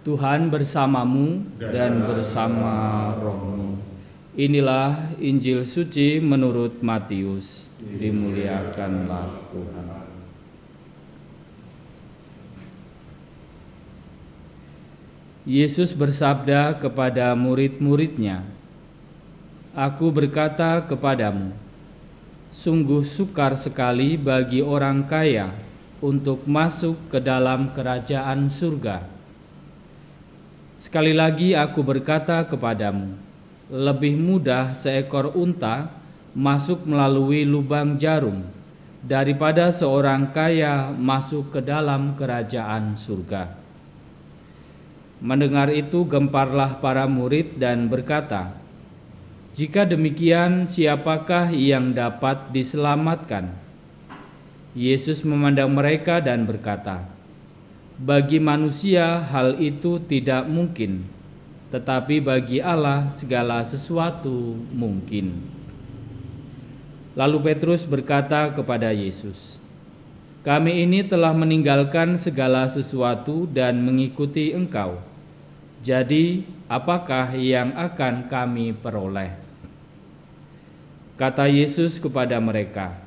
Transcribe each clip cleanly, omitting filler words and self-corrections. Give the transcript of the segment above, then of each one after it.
Tuhan bersamamu dan bersama rohmu. Inilah Injil suci menurut Matius. Dimuliakanlah Tuhan. Yesus bersabda kepada murid-muridnya, "Aku berkata kepadamu, sungguh sukar sekali bagi orang kaya untuk masuk ke dalam kerajaan surga. Sekali lagi aku berkata kepadamu, lebih mudah seekor unta masuk melalui lubang jarum daripada seorang kaya masuk ke dalam kerajaan surga." Mendengar itu gemparlah para murid dan berkata, "Jika demikian, siapakah yang dapat diselamatkan?" Yesus memandang mereka dan berkata, "Bagi manusia hal itu tidak mungkin, tetapi bagi Allah segala sesuatu mungkin." Lalu Petrus berkata kepada Yesus, "Kami ini telah meninggalkan segala sesuatu dan mengikuti Engkau. Jadi, apakah yang akan kami peroleh?" Kata Yesus kepada mereka,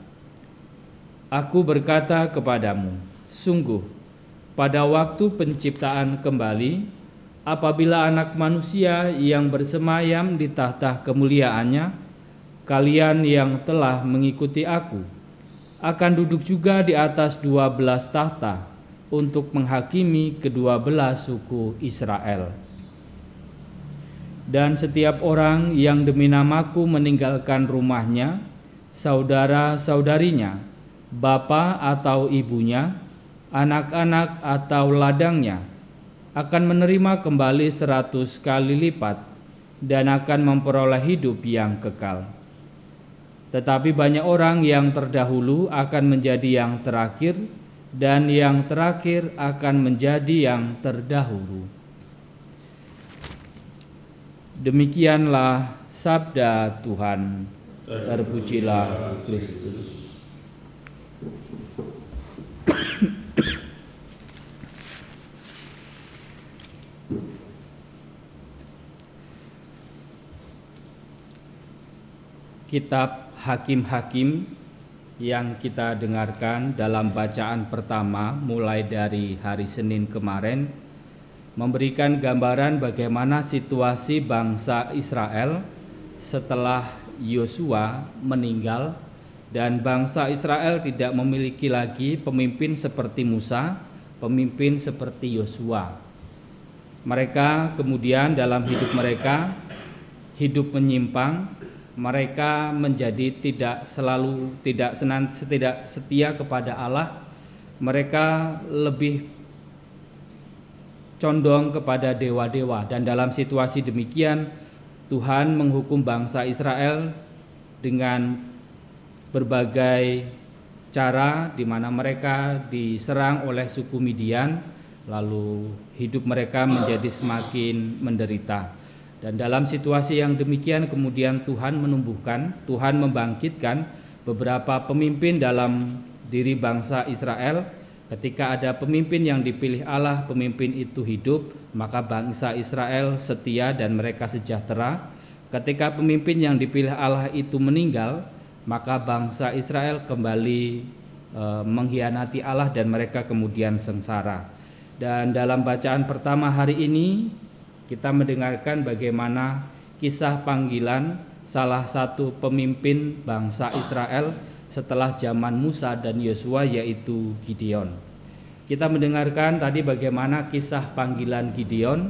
"Aku berkata kepadamu, sungguh, pada waktu penciptaan kembali, apabila Anak Manusia yang bersemayam di tahta kemuliaannya, kalian yang telah mengikuti Aku akan duduk juga di atas 12 tahta untuk menghakimi ke-12 suku Israel. Dan setiap orang yang demi namaku meninggalkan rumahnya, saudara-saudarinya, bapa atau ibunya, anak-anak atau ladangnya, akan menerima kembali 100 kali lipat dan akan memperoleh hidup yang kekal. Tetapi banyak orang yang terdahulu akan menjadi yang terakhir, dan yang terakhir akan menjadi yang terdahulu." Demikianlah sabda Tuhan. Terpujilah Kristus. Kitab Hakim-Hakim yang kita dengarkan dalam bacaan pertama mulai dari hari Senin kemarin memberikan gambaran bagaimana situasi bangsa Israel setelah Yosua meninggal, dan bangsa Israel tidak memiliki lagi pemimpin seperti Musa, pemimpin seperti Yosua. Mereka kemudian dalam hidup mereka hidup menyimpang. Mereka menjadi tidak setia kepada Allah. Mereka lebih condong kepada dewa-dewa, dan dalam situasi demikian Tuhan menghukum bangsa Israel dengan berbagai cara, di mana mereka diserang oleh suku Midian, lalu hidup mereka menjadi semakin menderita. Dan dalam situasi yang demikian kemudian Tuhan membangkitkan beberapa pemimpin dalam diri bangsa Israel. Ketika ada pemimpin yang dipilih Allah, pemimpin itu hidup, maka bangsa Israel setia dan mereka sejahtera. Ketika pemimpin yang dipilih Allah itu meninggal, maka bangsa Israel kembali mengkhianati Allah dan mereka kemudian sengsara. Dan dalam bacaan pertama hari ini kita mendengarkan bagaimana kisah panggilan salah satu pemimpin bangsa Israel setelah zaman Musa dan Yosua, yaitu Gideon. Kita mendengarkan tadi bagaimana kisah panggilan Gideon,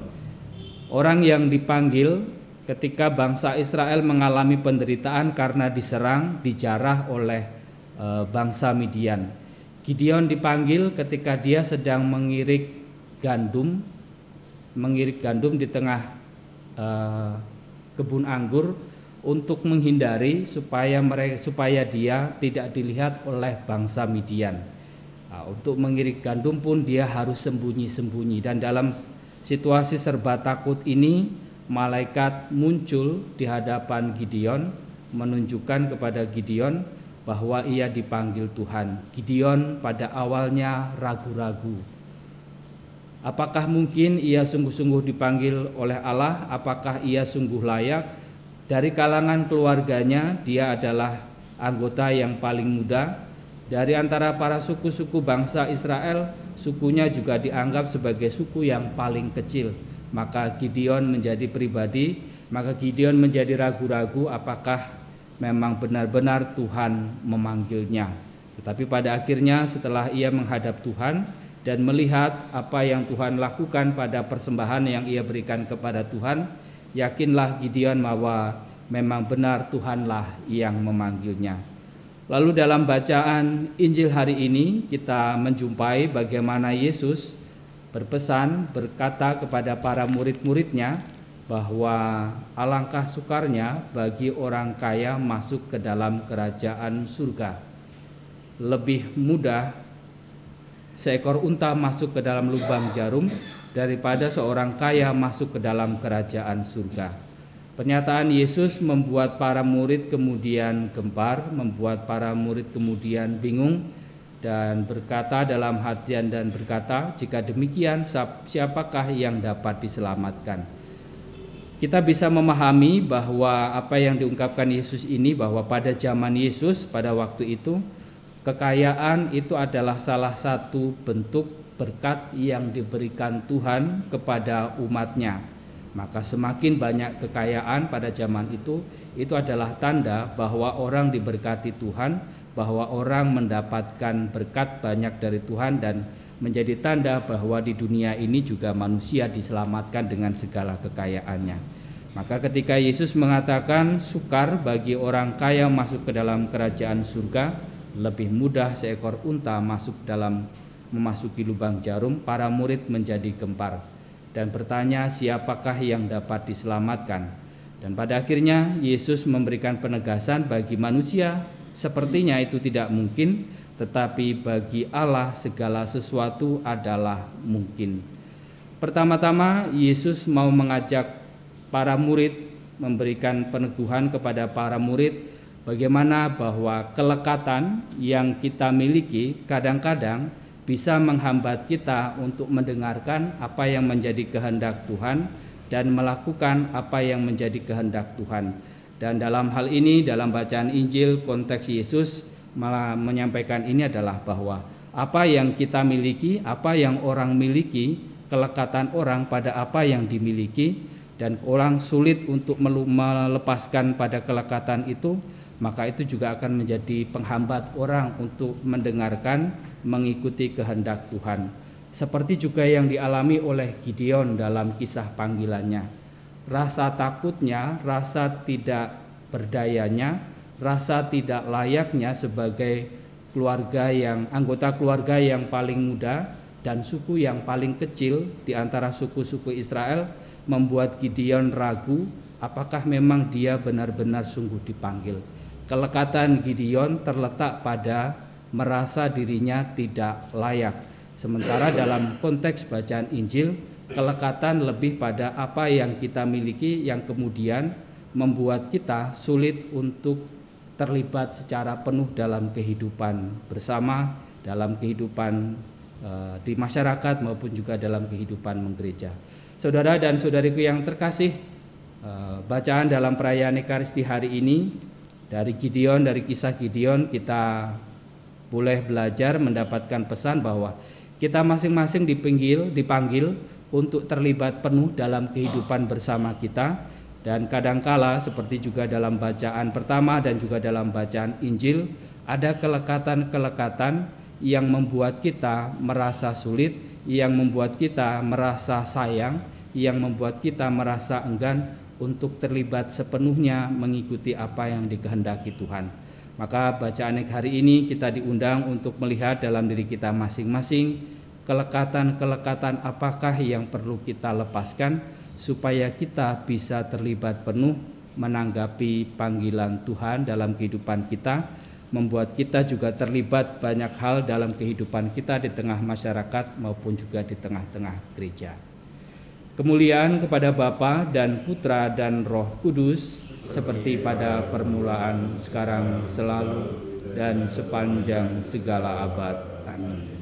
orang yang dipanggil ketika bangsa Israel mengalami penderitaan karena diserang, dijarah oleh bangsa Midian. Gideon dipanggil ketika dia sedang mengirik gandum di tengah kebun anggur untuk menghindari supaya dia tidak dilihat oleh bangsa Midian. Untuk mengirik gandum pun dia harus sembunyi-sembunyi, dan dalam situasi serba takut ini malaikat muncul di hadapan Gideon, menunjukkan kepada Gideon bahwa ia dipanggil Tuhan. Gideon pada awalnya ragu-ragu. Apakah mungkin ia sungguh-sungguh dipanggil oleh Allah? Apakah ia sungguh layak? Dari kalangan keluarganya, dia adalah anggota yang paling muda. Dari antara para suku-suku bangsa Israel, sukunya juga dianggap sebagai suku yang paling kecil. Maka Gideon menjadi ragu-ragu apakah memang benar-benar Tuhan memanggilnya. Tetapi pada akhirnya setelah ia menghadap Tuhan dan melihat apa yang Tuhan lakukan pada persembahan yang ia berikan kepada Tuhan, yakinlah Gideon bahwa memang benar Tuhanlah yang memanggilnya. Lalu dalam bacaan Injil hari ini kita menjumpai bagaimana Yesus berkata kepada para murid-muridnya bahwa alangkah sukarnya bagi orang kaya masuk ke dalam kerajaan surga. Lebih mudah seekor unta masuk ke dalam lubang jarum daripada seorang kaya masuk ke dalam kerajaan surga. Pernyataan Yesus membuat para murid kemudian gempar, membuat para murid kemudian bingung dan berkata dalam hatian dan berkata, jika demikian siapakah yang dapat diselamatkan? Kita bisa memahami bahwa apa yang diungkapkan Yesus ini, bahwa pada zaman Yesus pada waktu itu kekayaan itu adalah salah satu bentuk berkat yang diberikan Tuhan kepada umatnya. Maka semakin banyak kekayaan pada zaman itu adalah tanda bahwa orang diberkati Tuhan, bahwa orang mendapatkan berkat banyak dari Tuhan, dan menjadi tanda bahwa di dunia ini juga manusia diselamatkan dengan segala kekayaannya. Maka ketika Yesus mengatakan sukar bagi orang kaya masuk ke dalam kerajaan surga, lebih mudah seekor unta memasuki lubang jarum, para murid menjadi gempar dan bertanya siapakah yang dapat diselamatkan. Dan pada akhirnya Yesus memberikan penegasan bagi manusia sepertinya itu tidak mungkin, tetapi bagi Allah segala sesuatu adalah mungkin. Pertama-tama Yesus mau mengajak para murid, memberikan peneguhan kepada para murid bagaimana bahwa kelekatan yang kita miliki kadang-kadang bisa menghambat kita untuk mendengarkan apa yang menjadi kehendak Tuhan dan melakukan apa yang menjadi kehendak Tuhan. Dan dalam hal ini, dalam bacaan Injil, konteks Yesus malah menyampaikan ini adalah bahwa apa yang kita miliki, apa yang orang miliki, kelekatan orang pada apa yang dimiliki, dan orang sulit untuk melepaskan pada kelekatan itu, maka itu juga akan menjadi penghambat orang untuk mendengarkan, mengikuti kehendak Tuhan. Seperti juga yang dialami oleh Gideon dalam kisah panggilannya. Rasa takutnya, rasa tidak berdayanya, rasa tidak layaknya sebagai anggota keluarga yang paling muda dan suku yang paling kecil di antara suku-suku Israel membuat Gideon ragu apakah memang dia benar-benar sungguh dipanggil. Kelekatan Gideon terletak pada merasa dirinya tidak layak. Sementara dalam konteks bacaan Injil, kelekatan lebih pada apa yang kita miliki yang kemudian membuat kita sulit untuk terlibat secara penuh dalam kehidupan bersama, dalam kehidupan di masyarakat maupun juga dalam kehidupan menggereja. Saudara dan saudariku yang terkasih, bacaan dalam perayaan Ekaristi hari ini dari kisah Gideon, kita boleh belajar mendapatkan pesan bahwa kita masing-masing dipanggil untuk terlibat penuh dalam kehidupan bersama kita. Dan kadangkala seperti juga dalam bacaan pertama dan juga dalam bacaan Injil, ada kelekatan-kelekatan yang membuat kita merasa sulit, yang membuat kita merasa sayang, yang membuat kita merasa enggan untuk terlibat sepenuhnya mengikuti apa yang dikehendaki Tuhan. Maka bacaan hari ini kita diundang untuk melihat dalam diri kita masing-masing kelekatan-kelekatan apakah yang perlu kita lepaskan supaya kita bisa terlibat penuh menanggapi panggilan Tuhan dalam kehidupan kita, membuat kita juga terlibat banyak hal dalam kehidupan kita di tengah masyarakat maupun juga di tengah-tengah gereja. Kemuliaan kepada Bapa dan Putra dan Roh Kudus, seperti pada permulaan, sekarang, selalu, dan sepanjang segala abad. Amin.